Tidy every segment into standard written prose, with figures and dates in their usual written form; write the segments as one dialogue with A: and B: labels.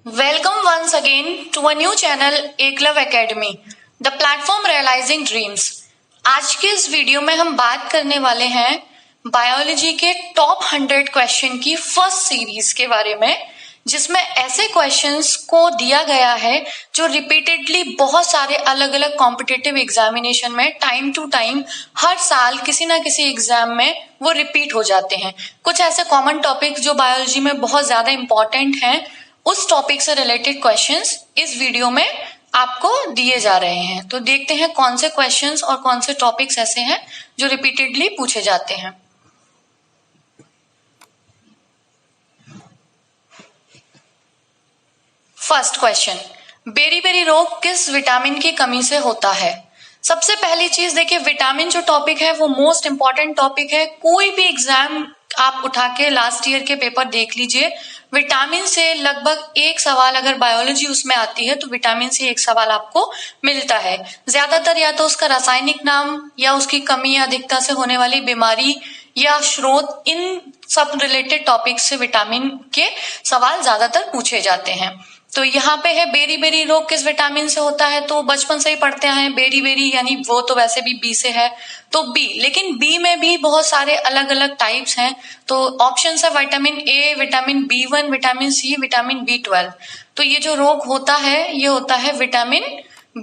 A: Welcome once again to a new channel Eklav academy, the platform realising dreams. आज के इस video में हम बात करने वाले हैं बायोलॉजी के टॉप 100 क्वेश्चन की फर्स्ट सीरीज के बारे में, जिसमें ऐसे क्वेश्चंस को दिया गया है जो रिपीटेडली बहुत सारे अलग अलग कॉम्पिटिटिव एग्जामिनेशन में टाइम टू टाइम हर साल किसी ना किसी एग्जाम में वो रिपीट हो जाते हैं। कुछ ऐसे कॉमन टॉपिक्स जो बायोलॉजी में बहुत ज्यादा इंपॉर्टेंट हैं, उस टॉपिक से रिलेटेड क्वेश्चंस इस वीडियो में आपको दिए जा रहे हैं। तो देखते हैं कौन से क्वेश्चंस और कौन से टॉपिक्स ऐसे हैं जो रिपीटेडली पूछे जाते हैं। फर्स्ट क्वेश्चन, बेरी-बेरी रोग किस विटामिन की कमी से होता है? सबसे पहली चीज देखिए, विटामिन जो टॉपिक है वो मोस्ट इंपॉर्टेंट टॉपिक है। कोई भी एग्जाम आप उठा के लास्ट ईयर के पेपर देख लीजिए, विटामिन से लगभग एक सवाल अगर बायोलॉजी उसमें आती है तो विटामिन से एक सवाल आपको मिलता है। ज्यादातर या तो उसका रासायनिक नाम या उसकी कमी या अधिकता से होने वाली बीमारी या स्रोत, इन सब रिलेटेड टॉपिक से विटामिन के सवाल ज्यादातर पूछे जाते हैं। तो यहाँ पे है बेरी बेरी रोग किस विटामिन से होता है, तो बचपन से ही पढ़ते हैं बेरी बेरी, यानी वो तो वैसे भी बी से है तो बी। लेकिन बी में भी बहुत सारे अलग अलग टाइप्स हैं, तो ऑप्शन है vitamin A, vitamin B1, vitamin C, vitamin B12। तो ये जो रोग होता है ये होता है विटामिन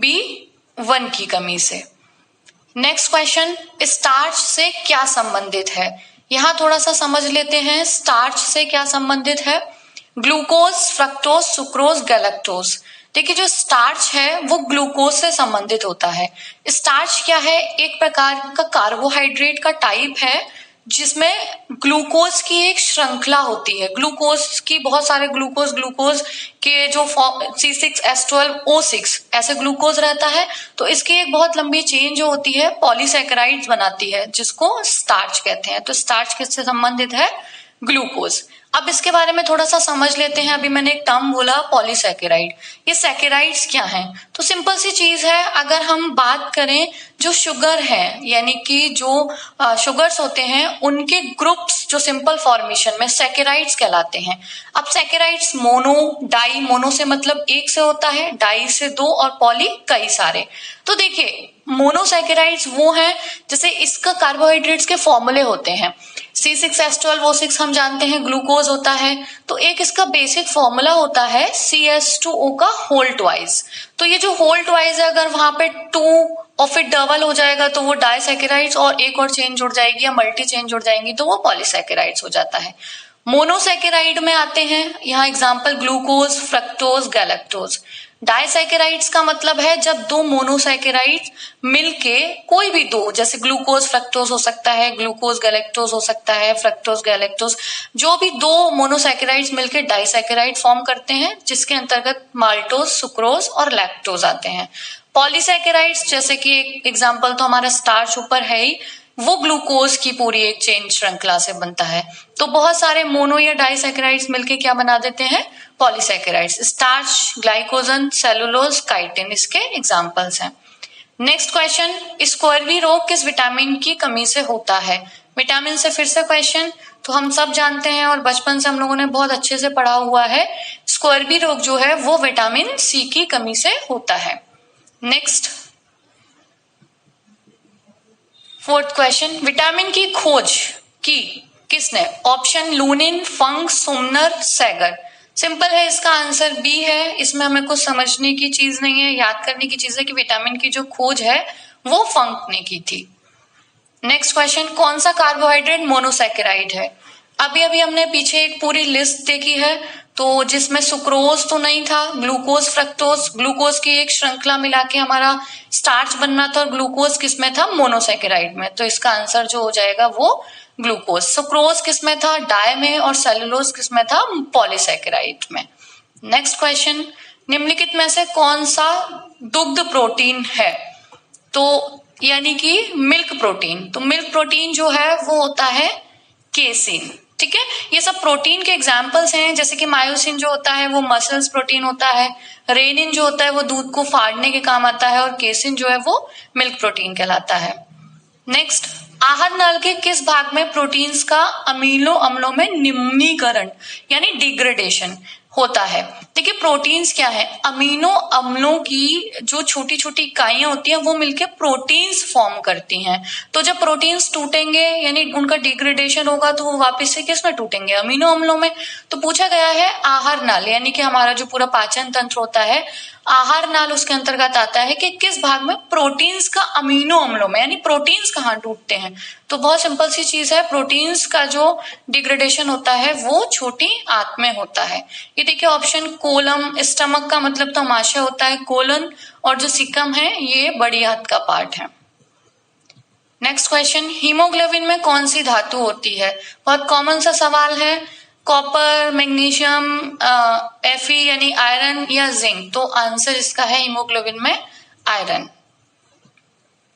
A: B1 की कमी से। नेक्स्ट क्वेश्चन, स्टार्च से क्या संबंधित है? यहाँ थोड़ा सा समझ लेते हैं स्टार्च से क्या संबंधित है। Glucose, fructose, sucrose, galactose. देखिए जो स्टार्च है वो ग्लूकोज से संबंधित होता है। स्टार्च क्या है? एक प्रकार का कार्बोहाइड्रेट का टाइप है जिसमें ग्लूकोज की एक श्रृंखला होती है। ग्लूकोज की बहुत सारे ग्लूकोज के जो C6H12O6 ऐसे ग्लूकोज रहता है, तो इसकी एक बहुत लंबी चेन जो होती है पॉलीसैकेराइड्स बनाती है, जिसको स्टार्च कहते हैं। तो स्टार्च किससे संबंधित है? ग्लूकोज। अब इसके बारे में थोड़ा सा समझ लेते हैं। अभी मैंने एक टर्म बोला पॉलीसैकेराइड, ये सैकेराइड्स क्या हैं? तो सिंपल सी चीज है, अगर हम बात करें जो शुगर है, यानी कि जो शुगर्स होते हैं उनके ग्रुप्स जो सिंपल फॉर्मेशन में सैकेराइड्स कहलाते हैं। अब सैकेराइड्स मोनो, डाई, मोनो से मतलब एक से होता है, डाई से दो, और पॉली कई सारे। तो देखिए मोनोसैकेराइड्स वो हैं जैसे इसका कार्बोहाइड्रेट्स के फॉर्मूले होते हैं। C6H12O6 हम जानते हैं ग्लूकोज होता है, तो एक इसका बेसिक फॉर्मूला होता है CH2O का होल ट्वाइस। तो ये जो होल ट्वाइस है, अगर वहां पे 2 और फिर डबल हो जाएगा तो वो डाइसैकेराइड्स, और एक और चेन जुड़ जाएगी या मल्टी चेन जुड़ जाएंगी तो वो पॉलीसैकेराइड्स हो जाता है। मोनोसैकेराइड में आते हैं यहाँ example glucose, fructose, galactose. Disaccharides का मतलब है जब दो मोनोसैकेराइड्स मिलके, कोई भी दो, जैसे ग्लूकोज फ्रक्टोज हो सकता है, ग्लूकोज गैलेक्टोज हो सकता है, फ्रक्टोज गैलेक्टोज, जो भी दो मोनोसैकेराइड्स मिलके डाइसैकेराइड फॉर्म करते हैं, जिसके अंतर्गत माल्टोज, सुक्रोज और लैक्टोज आते हैं। पॉलीसैकेराइड्स जैसे कि एक एग्जाम्पल तो हमारा स्टार्च ऊपर है ही, वो ग्लूकोज की पूरी एक चेन श्रृंखला से बनता है। तो बहुत सारे मोनो या डाइसैकेराइड्स मिलके क्या बना देते हैं? Polysaccharides. Starch, glycogen, cellulose, chitin इसके एग्जांपल्स हैं। नेक्स्ट क्वेश्चन, स्क्वेरवी रोग किस विटामिन की कमी से होता है? विटामिन से फिर से क्वेश्चन, तो हम सब जानते हैं और बचपन से हम लोगों ने बहुत अच्छे से पढ़ा हुआ है, स्क्वेरवी रोग जो है वो विटामिन सी की कमी से होता है। नेक्स्ट फोर्थ क्वेश्चन, विटामिन की खोज की किसने? ऑप्शन लूनिन, फंक, सुमनर, सैगर। सिंपल है, इसका आंसर बी है। इसमें हमें कुछ समझने की चीज नहीं है, याद करने की चीज है कि विटामिन की जो खोज है वो फंक ने की थी। नेक्स्ट क्वेश्चन, कौन सा कार्बोहाइड्रेट मोनोसैकेराइड है? अभी अभी हमने पीछे एक पूरी लिस्ट देखी है, तो जिसमें सुक्रोज तो नहीं था, ग्लूकोज, फ्रक्टोज, ग्लूकोज की एक श्रृंखला मिला के हमारा स्टार्च बनना था, और ग्लूकोज किसमें था? मोनोसैकेराइड में। तो इसका आंसर जो हो जाएगा वो ग्लूकोज। सुक्रोज किसमें था? डाई में, और सेलुलोज किसमें था? पॉलीसैकेराइड में। नेक्स्ट क्वेश्चन, निम्नलिखित में से कौन सा दुग्ध प्रोटीन है? तो यानी कि मिल्क प्रोटीन। तो मिल्क प्रोटीन जो है वो होता है केसिन। ठीक है, ये सब प्रोटीन के एग्जाम्पल्स हैं, जैसे कि मायोसिन जो होता है वो मसल्स प्रोटीन होता है, रेनिन जो होता है वो दूध को फाड़ने के काम आता है, और केसिन जो है वो मिल्क प्रोटीन कहलाता है। नेक्स्ट, आहार नल के किस भाग में प्रोटीन्स का अमीनो अम्लों में निम्नीकरण यानी डिग्रेडेशन होता है? देखिए प्रोटीन्स क्या है, अमीनो अम्लों की जो छोटी छोटी इकाइयां होती हैं वो मिलकर प्रोटीन्स फॉर्म करती हैं। तो जब प्रोटीन्स टूटेंगे यानी उनका डिग्रेडेशन होगा तो वो वापस से किस में टूटेंगे, अमीनो अम्लों में। तो पूछा गया है आहार नाल यानी कि हमारा जो पूरा पाचन तंत्र होता है, आहार नाल उसके अंतर्गत आता है कि किस भाग में प्रोटीन्स का अमीनो अम्लों में, यानी प्रोटीन्स कहाँ टूटते हैं। तो बहुत सिंपल सी चीज है, प्रोटीन्स का जो डिग्रेडेशन होता है वो छोटी आंत में होता है। ये देखिए ऑप्शन कोलम, स्टमक का मतलब तो आमाशय होता है, कोलन, और जो सीकम है ये बड़ी आंत का पार्ट है। नेक्स्ट क्वेश्चन, हीमोग्लोबिन में कौन सी धातु होती है? बहुत कॉमन सा सवाल है, कॉपर, मैग्नीशियम, Fe यानी आयरन या जिंक। तो आंसर इसका है हीमोग्लोबिन में आयरन।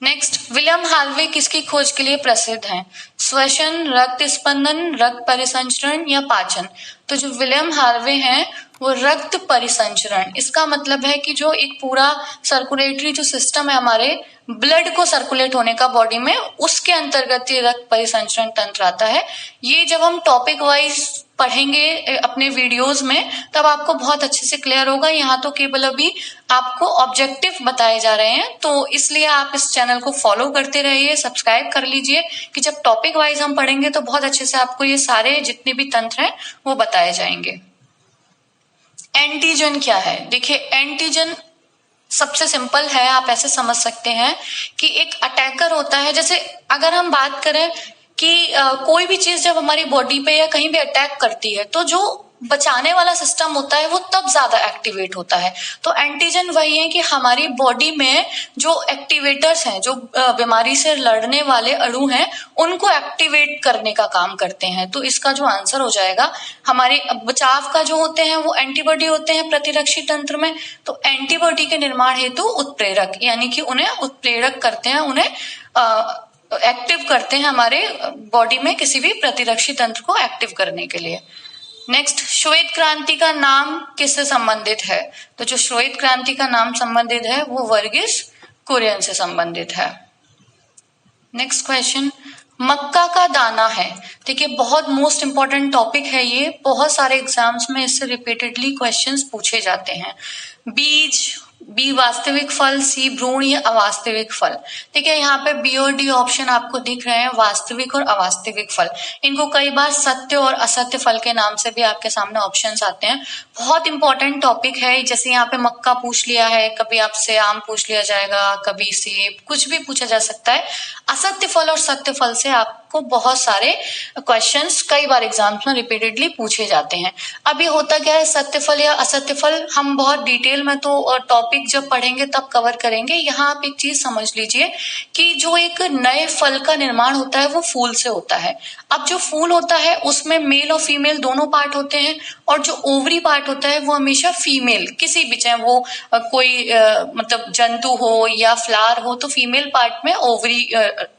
A: नेक्स्ट, विलियम हार्वे किसकी खोज के लिए प्रसिद्ध हैं? श्वसन, रक्त स्पंदन, रक्त परिसंचरण या पाचन। तो जो विलियम हार्वे हैं वो रक्त परिसंचरण, इसका मतलब है कि जो एक पूरा सर्कुलेटरी जो सिस्टम है हमारे ब्लड को सर्कुलेट होने का बॉडी में, उसके अंतर्गत ये रक्त परिसंचरण तंत्र आता है। ये जब हम टॉपिक वाइज पढ़ेंगे अपने वीडियोस में तब आपको बहुत अच्छे से क्लियर होगा। यहाँ तो केवल अभी आपको ऑब्जेक्टिव बताए जा रहे हैं, तो इसलिए आप इस चैनल को फॉलो करते रहिए, सब्सक्राइब कर लीजिए कि जब टॉपिक वाइज हम पढ़ेंगे तो बहुत अच्छे से आपको ये सारे जितने भी तंत्र हैं वो बताए जाएंगे। एंटीजन क्या है? देखिए एंटीजन सबसे सिंपल है, आप ऐसे समझ सकते हैं कि एक अटैकर होता है। जैसे अगर हम बात करें कि कोई भी चीज जब हमारी बॉडी पे या कहीं भी अटैक करती है तो जो बचाने वाला सिस्टम होता है वो तब ज्यादा एक्टिवेट होता है। तो एंटीजन वही है कि हमारी बॉडी में जो एक्टिवेटर्स हैं, जो बीमारी से लड़ने वाले अणु हैं, उनको एक्टिवेट करने का काम करते हैं। तो इसका जो आंसर हो जाएगा, हमारे बचाव का जो होते हैं वो एंटीबॉडी होते हैं प्रतिरक्षी तंत्र में। तो एंटीबॉडी के निर्माण हेतु उत्प्रेरक यानी कि उन्हें उत्प्रेरक करते हैं, उन्हें एक्टिव करते हैं हमारे बॉडी में किसी भी प्रतिरक्षी तंत्र को एक्टिव करने के लिए। नेक्स्ट, श्वेत क्रांति का नाम किससे संबंधित है? तो जो श्वेत क्रांति का नाम संबंधित है वो वर्गीस कुरियन से संबंधित है। नेक्स्ट क्वेश्चन, मक्का का दाना है। देखिए बहुत मोस्ट इंपॉर्टेंट टॉपिक है ये, बहुत सारे एग्जाम्स में इससे रिपीटेडली क्वेश्चंस पूछे जाते हैं। बीज, बी वास्तविक फल, सी भ्रूण या अवास्तविक फल। देखिए यहाँ पे बी और डी ऑप्शन आपको दिख रहे हैं, वास्तविक और अवास्तविक फल। इनको कई बार सत्य और असत्य फल के नाम से भी आपके सामने ऑप्शंस आते हैं। बहुत इंपॉर्टेंट टॉपिक है। जैसे यहाँ पे मक्का पूछ लिया है, कभी आपसे आम पूछ लिया जाएगा, कभी सेब, कुछ भी पूछा जा सकता है। असत्य फल और सत्य फल से आपको बहुत सारे क्वेश्चंस कई बार एग्जाम्स में रिपीटेडली पूछे जाते हैं। अभी होता क्या है, सत्य फल या असत्य फल हम बहुत डिटेल में तो टॉपिक जब पढ़ेंगे तब कवर करेंगे। यहाँ आप एक चीज समझ लीजिए कि जो एक नए फल का निर्माण होता है वो फूल से होता है। अब जो फूल होता है उसमें मेल और फीमेल दोनों पार्ट होते हैं, और जो ओवरी पार्ट होता है वो हमेशा फीमेल, किसी भी चाहे वो कोई मतलब जंतु हो या फ्लावर हो, तो फीमेल पार्ट में ओवरी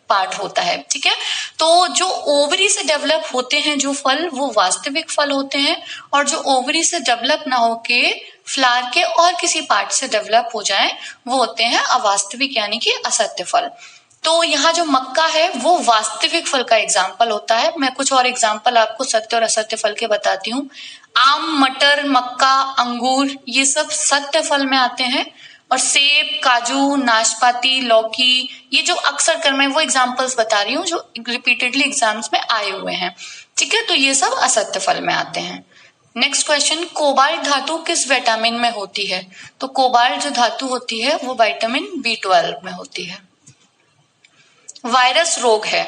A: पार्ट होता है। ठीक है, तो जो ओवरी से डेवलप होते हैं जो फल वो वास्तविक फल होते हैं, और जो ओवरी से डेवलप ना होके फ्लावर के और किसी पार्ट से डेवलप हो जाए वो होते हैं अवास्तविक यानी कि असत्य फल। तो यहाँ जो मक्का है वो वास्तविक फल का एग्जाम्पल होता है। मैं कुछ और एग्जाम्पल आपको सत्य और असत्य फल के बताती हूँ। आम, मटर, मक्का, अंगूर ये सब सत्य फल में आते हैं, और सेब, काजू, नाशपाती, लौकी, ये जो अक्सर कर मैं वो एग्जाम्पल्स बता रही हूँ जो रिपीटेडली एग्जाम्स में आए हुए हैं। ठीक है, तो ये सब असत्य फल में आते हैं। नेक्स्ट क्वेश्चन, कोबाल्ट धातु किस विटामिन में होती है? तो कोबाल्ट जो धातु होती है वो विटामिन B12 में होती है। वायरस रोग है,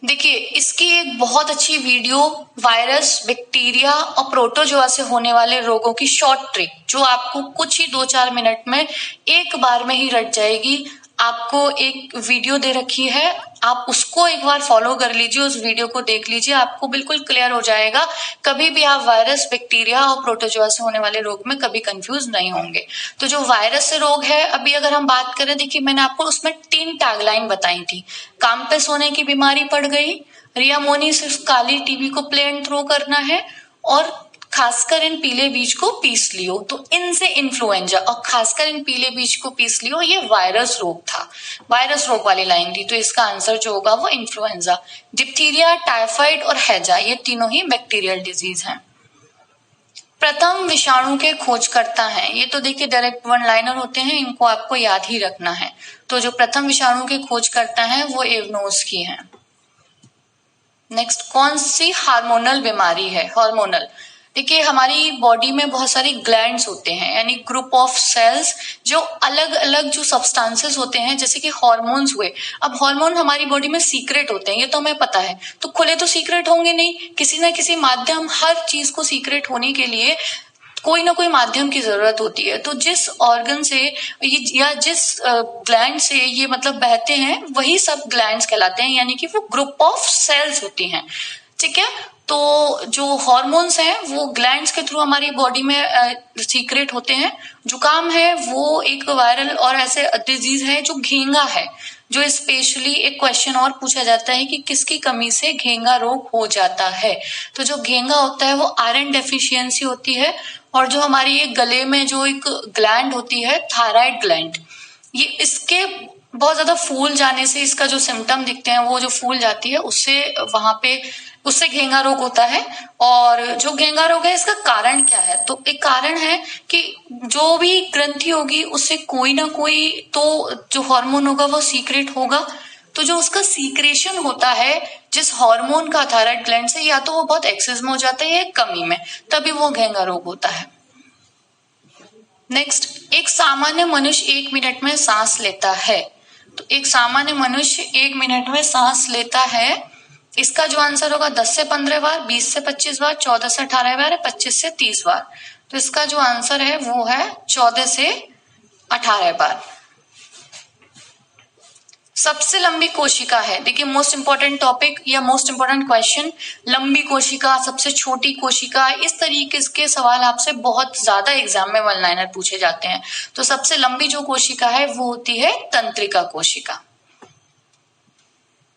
A: देखिए इसकी एक बहुत अच्छी वीडियो, वायरस, बैक्टीरिया और प्रोटोजोआ से होने वाले रोगों की शॉर्ट ट्रिक, जो आपको कुछ ही 2-4 मिनट में एक बार में ही रट जाएगी। आपको एक वीडियो दे रखी है, आप उसको एक बार फॉलो कर लीजिए, उस वीडियो को देख लीजिए, आपको बिल्कुल क्लियर हो जाएगा। कभी भी आप वायरस, बैक्टीरिया और प्रोटोजोआ से होने वाले रोग में कभी कंफ्यूज नहीं होंगे। तो जो वायरस से रोग है, अभी अगर हम बात करें, देखिए मैंने आपको उसमें 3 टैगलाइन बताई थी। काम पे सोने की बीमारी पड़ गई, रिया मोनी सिर्फ काली टीवी को प्ले एंड थ्रो करना है, और खासकर इन पीले बीज को पीस लियो। तो इनसे इन्फ्लुएंजा, और खासकर इन पीले बीज को पीस लियो, ये वायरस रोग था, वायरस रोग वाली लाइन थी। तो इसका आंसर जो होगा वो इन्फ्लुएंजा। डिप्थीरिया, टाइफाइड और हैजा ये तीनों ही बैक्टीरियल डिजीज हैं। प्रथम विषाणु के खोजकर्ता हैं, ये तो देखिए डायरेक्ट वन लाइनर होते हैं, इनको आपको याद ही रखना है। तो जो प्रथम विषाणु के खोजकर्ता हैं वो एवनोस्की हैं। नेक्स्ट, कौन सी हार्मोनल बीमारी है? हार्मोनल, देखिए हमारी बॉडी में बहुत सारी ग्लैंड्स होते हैं, यानी ग्रुप ऑफ सेल्स जो अलग अलग जो सब्सटेंसेस होते हैं, जैसे कि हार्मोन्स हुए। अब हार्मोन हमारी बॉडी में सीक्रेट होते हैं, ये तो हमें पता है, तो खुले तो सीक्रेट होंगे नहीं, किसी ना किसी माध्यम, हर चीज को सीक्रेट होने के लिए कोई ना कोई माध्यम की जरूरत होती है। तो जिस ऑर्गन से या जिस ग्लैंड से ये मतलब बहते हैं वही सब ग्लैंड्स कहलाते हैं, यानी कि वो ग्रुप ऑफ सेल्स होती हैं, ठीक है। तो जो हॉर्मोन्स हैं वो ग्लैंड्स के थ्रू हमारी बॉडी में सीक्रेट होते हैं। जुकाम है वो एक वायरल और ऐसे डिजीज है जो घेंगा है, जो स्पेशली एक क्वेश्चन और पूछा जाता है कि किसकी कमी से घेंगा रोग हो जाता है। तो जो घेंगा होता है वो आयरन डेफिशिएंसी होती है। और जो हमारी ये गले में जो एक ग्लैंड होती है, थायराइड ग्लैंड, ये इसके बहुत ज्यादा फूल जाने से इसका जो सिम्टम दिखते हैं वो जो फूल जाती है उससे वहां पे उससे घेंगा रोग होता है। और जो घेंगा रोग है इसका कारण क्या है? तो एक कारण है कि जो भी ग्रंथि होगी उससे कोई ना कोई तो जो हार्मोन होगा वो सीक्रेट होगा। तो जो उसका सीक्रेशन होता है जिस हार्मोन का थायराइड ग्लैंड से, या तो वो बहुत एक्सेस में हो जाता है या कमी में, तभी वो घेंगा रोग होता है। नेक्स्ट, एक सामान्य मनुष्य 1 मिनट में सांस लेता है। तो एक सामान्य मनुष्य 1 मिनट में सांस लेता है, इसका जो आंसर होगा 10 से 15 बार, 20 से 25 बार, 14 से 18 बार, 25 से 30 बार। तो इसका जो आंसर है वो है 14 से 18 बार। सबसे लंबी कोशिका है, देखिए मोस्ट इंपॉर्टेंट टॉपिक या मोस्ट इंपॉर्टेंट क्वेश्चन, लंबी कोशिका, सबसे छोटी कोशिका, इस तरीके के सवाल आपसे बहुत ज्यादा एग्जाम में वन लाइनर पूछे जाते हैं। तो सबसे लंबी जो कोशिका है वो होती है तंत्रिका कोशिका।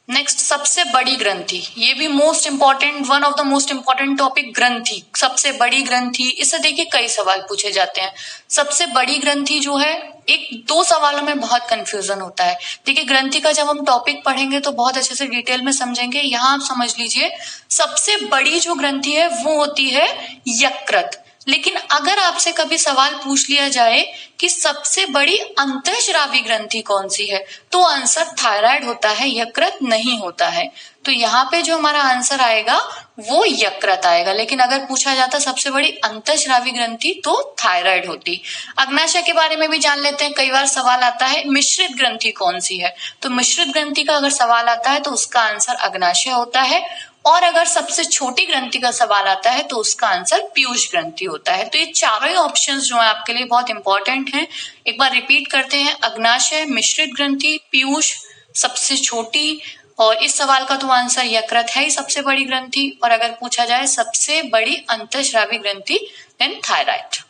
A: नेक्स्ट, सबसे बड़ी ग्रंथि, ये भी most important, one of the most important topic, ग्रंथि, सबसे बड़ी ग्रंथि। इससे देखिए कई सवाल पूछे जाते हैं। सबसे बड़ी ग्रंथि जो है, एक दो सवालों में बहुत कंफ्यूजन होता है। देखिए ग्रंथि का जब हम टॉपिक पढ़ेंगे तो बहुत अच्छे से डिटेल में समझेंगे। यहाँ आप समझ लीजिए सबसे बड़ी जो ग्रंथि है वो होती है यकृत। लेकिन अगर आपसे कभी सवाल पूछ लिया जाए कि सबसे बड़ी अंतःस्रावी ग्रंथि कौन सी है, तो आंसर थायराइड होता है, यकृत नहीं होता है। तो यहाँ पे जो हमारा आंसर आएगा वो यकृत आएगा। लेकिन अगर पूछा जाता सबसे बड़ी अंतःस्रावी ग्रंथि तो थायराइड होती। अग्नाशय के बारे में भी जान लेते हैं, कई बार सवाल आता है मिश्रित ग्रंथि कौन सी है। तो मिश्रित ग्रंथि का अगर सवाल आता है तो उसका आंसर अग्नाशय होता है। और अगर सबसे छोटी ग्रंथि का सवाल आता है तो उसका आंसर पीयूष ग्रंथि होता है। तो ये चारों ही ऑप्शंस जो है आपके लिए बहुत इंपॉर्टेंट हैं। एक बार रिपीट करते हैं, अग्नाशय, मिश्रित ग्रंथि, पीयूष, सबसे छोटी, और इस सवाल का तो आंसर यकृत है ही सबसे बड़ी ग्रंथि। और अगर पूछा जाए सबसे बड़ी अंतःस्रावी ग्रंथि, देन थायराइड।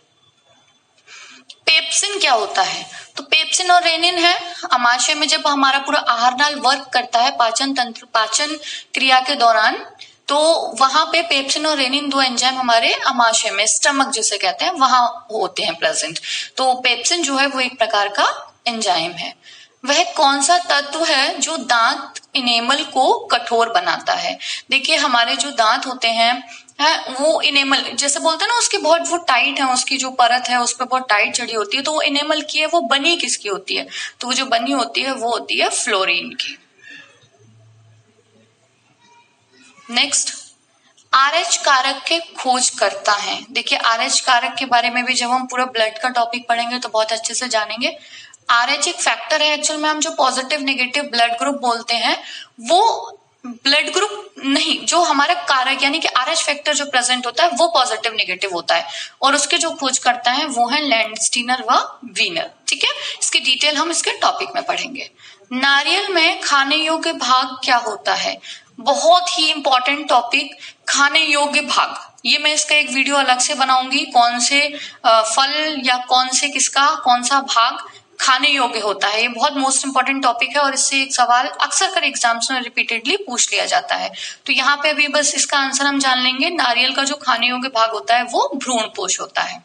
A: पेप्सिन क्या होता है? तो पेप्सिन और रेनिन है अमाशय में, जब हमारा पूरा आहार नाल वर्क करता है पाचन तंत्र, पाचन क्रिया के दौरान, तो वहां पे पेप्सिन और रेनिन दो एंजाइम हमारे अमाशय में, स्टमक जिसे कहते हैं, वहां होते हैं प्रेजेंट। तो पेप्सिन जो है वो एक प्रकार का एंजाइम है। वह कौन सा तत्व है जो दांत इनेमल को कठोर बनाता है? देखिए हमारे जो दांत होते हैं वो इनेमल जैसे बोलते हैं ना, उसकी बहुत वो टाइट है, उसकी जो परत है उस पर बहुत टाइट चढ़ी होती है। तो वो इनेमल की है, वो बनी किसकी होती है? तो वो जो बनी होती है वो होती है फ्लोरीन की। नेक्स्ट, आरएच कारक के खोज करता है। देखिए आरएच कारक के बारे में भी जब हम पूरा ब्लड का टॉपिक पढ़ेंगे तो बहुत अच्छे से जानेंगे। आरएच एक फैक्टर है एक्चुअल में, हम जो पॉजिटिव नेगेटिव ब्लड ग्रुप बोलते हैं वो ब्लड ग्रुप नहीं, जो हमारा कारक यानी कि आरएच फैक्टर जो प्रेजेंट होता है वो पॉजिटिव नेगेटिव होता है। और उसके जो खोज करता है वो है लैंडस्टीनर व वीनर। ठीक है, इसकी डिटेल हम इसके टॉपिक में पढ़ेंगे। नारियल में खाने योग्य भाग क्या होता है? बहुत ही इंपॉर्टेंट टॉपिक, खाने योग्य भाग। ये मैं इसका एक वीडियो अलग से बनाऊंगी, कौन से फल या कौन से किसका कौन सा भाग खाने योग्य होता है। ये बहुत मोस्ट इंपॉर्टेंट टॉपिक है और इससे एक सवाल अक्सर कर एग्जाम्स में रिपीटेडली पूछ लिया जाता है। तो यहाँ पे अभी बस इसका आंसर हम जान लेंगे। नारियल का जो खाने योग्य भाग होता है वो भ्रूणपोष होता है।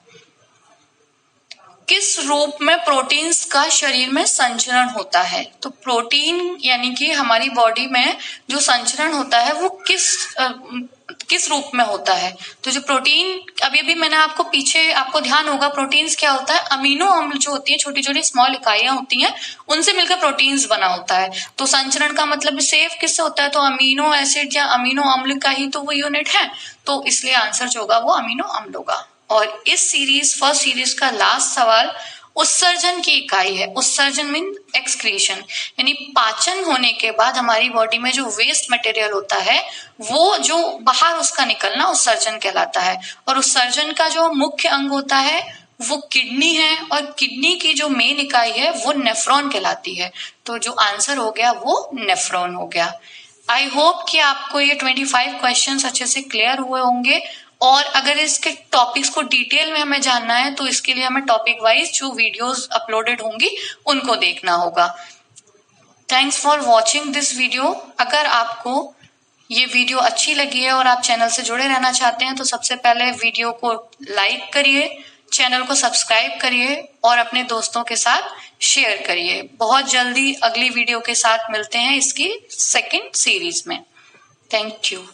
A: किस रूप में प्रोटीन्स का शरीर में संचरण होता है? तो प्रोटीन यानी कि हमारी बॉडी में जो संचरण होता है वो किस रूप में होता है। तो जो प्रोटीन, अभी मैंने आपको पीछे, आपको ध्यान होगा प्रोटीन्स क्या होता है, अमीनो अम्ल जो होती है, छोटी छोटी स्मॉल इकाइयां होती हैं, उनसे मिलकर प्रोटीन्स बना होता है। तो संचरण का मतलब सेव किससे होता है, तो अमीनो एसिड या अमीनो अम्ल का ही तो वो यूनिट है, तो इसलिए आंसर जो होगा वो अमीनो अम्ल होगा। और इस फर्स्ट सीरीज का लास्ट सवाल उत्सर्जन की इकाई है। उत्सर्जन मीन एक्सक्रीशन, यानी पाचन होने के बाद हमारी बॉडी में जो वेस्ट मटेरियल होता है वो जो बाहर उसका निकलना उत्सर्जन कहलाता है। और उत्सर्जन का जो मुख्य अंग होता है वो किडनी है, और किडनी की जो मेन इकाई है वो नेफ्रॉन कहलाती है। तो जो आंसर हो गया वो नेफ्रॉन हो गया। आई होप कि आपको ये 25 क्वेश्चंस अच्छे से क्लियर हुए होंगे। और अगर इसके टॉपिक्स को डिटेल में हमें जानना है तो इसके लिए हमें टॉपिक वाइज जो वीडियोस अपलोडेड होंगी उनको देखना होगा। Thanks for watching this video. अगर आपको ये वीडियो अच्छी लगी है और आप चैनल से जुड़े रहना चाहते हैं तो सबसे पहले वीडियो को लाइक करिए, चैनल को सब्सक्राइब करिए और अपने दोस्तों के साथ शेयर करिए। बहुत जल्दी अगली वीडियो के साथ मिलते हैं इसकी सेकंड सीरीज में। Thank you.